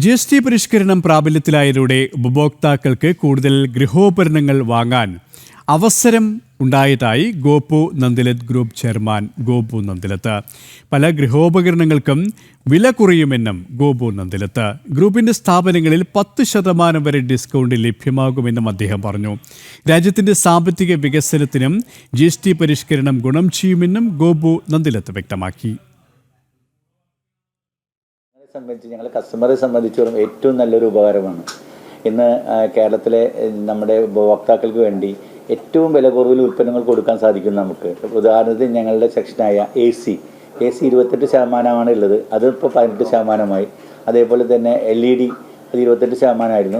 GST പരിഷ്കരണം പ്രാബല്യത്തിലായതോടെ ഉപഭോക്താക്കൾക്ക് കൂടുതൽ ഗൃഹോപകരണങ്ങൾ വാങ്ങാൻ അവസരം ഉണ്ടായതായി ഗോപു നന്ദിലത്ത് ഗ്രൂപ്പ് ചെയർമാൻ ഗോപു നന്ദിലത്ത്. പല ഗൃഹോപകരണങ്ങൾക്കും വില കുറയുമെന്നും ഗോപു നന്ദിലത്ത്. ഗ്രൂപ്പിന്റെ സ്ഥാപനങ്ങളിൽ 10% വരെ ഡിസ്കൗണ്ട് ലഭ്യമാകുമെന്നും അദ്ദേഹം പറഞ്ഞു. രാജ്യത്തിന്റെ സാമ്പത്തിക വികസനത്തിനും GST പരിഷ്കരണം ഗുണം ചെയ്യുമെന്നും ഗോപു നന്ദിലത്ത് വ്യക്തമാക്കി. സംബന്ധിച്ച് ഞങ്ങൾ കസ്റ്റമറെ സംബന്ധിച്ചോളം ഏറ്റവും നല്ലൊരു ഉപകാരമാണ്. ഇന്ന് കേരളത്തിലെ നമ്മുടെ ഉപഭോക്താക്കൾക്ക് വേണ്ടി ഏറ്റവും വില കുറവിൽ ഉൽപ്പന്നങ്ങൾ കൊടുക്കാൻ സാധിക്കും നമുക്ക്. ഉദാഹരണത്തിന് ഞങ്ങളുടെ സെക്ഷനായ AC 28% ഉള്ളത്, അതിപ്പോൾ 18%. അതേപോലെ തന്നെ LED അത് 28%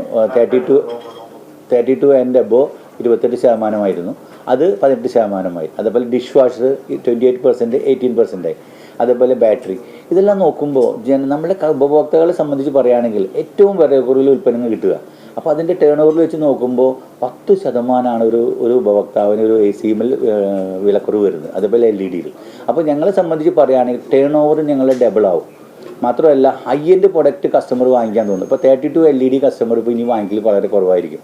32 ആൻഡ് അബോവ് 28%, അത് 18%. അതേപോലെ ഡിഷ് വാഷർ 28%, 18%. അതേപോലെ ബാറ്ററി. ഇതെല്ലാം നോക്കുമ്പോൾ നമ്മുടെ ഉപഭോക്താക്കളെ സംബന്ധിച്ച് പറയുകയാണെങ്കിൽ ഏറ്റവും വില കുറവിൽ ഉൽപ്പന്നങ്ങൾ കിട്ടുക. അപ്പോൾ അതിൻ്റെ ടേൺ ഓവറിൽ വെച്ച് നോക്കുമ്പോൾ 10% ഒരു ഉപഭോക്താവിന് ഒരു AC-യിൽ വിലക്കുറവ് വരുന്നത്, അതേപോലെ LED-യിൽ. അപ്പോൾ ഞങ്ങളെ സംബന്ധിച്ച് പറയുകയാണെങ്കിൽ ടേൺ ഓവർ ഞങ്ങളുടെ ഡബിൾ ആവും. മാത്രമല്ല ഹൈ എൻഡ് പ്രൊഡക്റ്റ് കസ്റ്റമർ വാങ്ങിക്കാൻ തോന്നും. ഇപ്പോൾ 32 LED കസ്റ്റമർ ഇപ്പോൾ ഇനി വാങ്ങിക്കൽ വളരെ കുറവായിരിക്കും.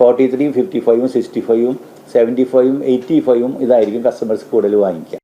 43, 55, 65, 75, 85 ഇതായിരിക്കും കസ്റ്റമേഴ്സ് കൂടുതൽ വാങ്ങിക്കുക.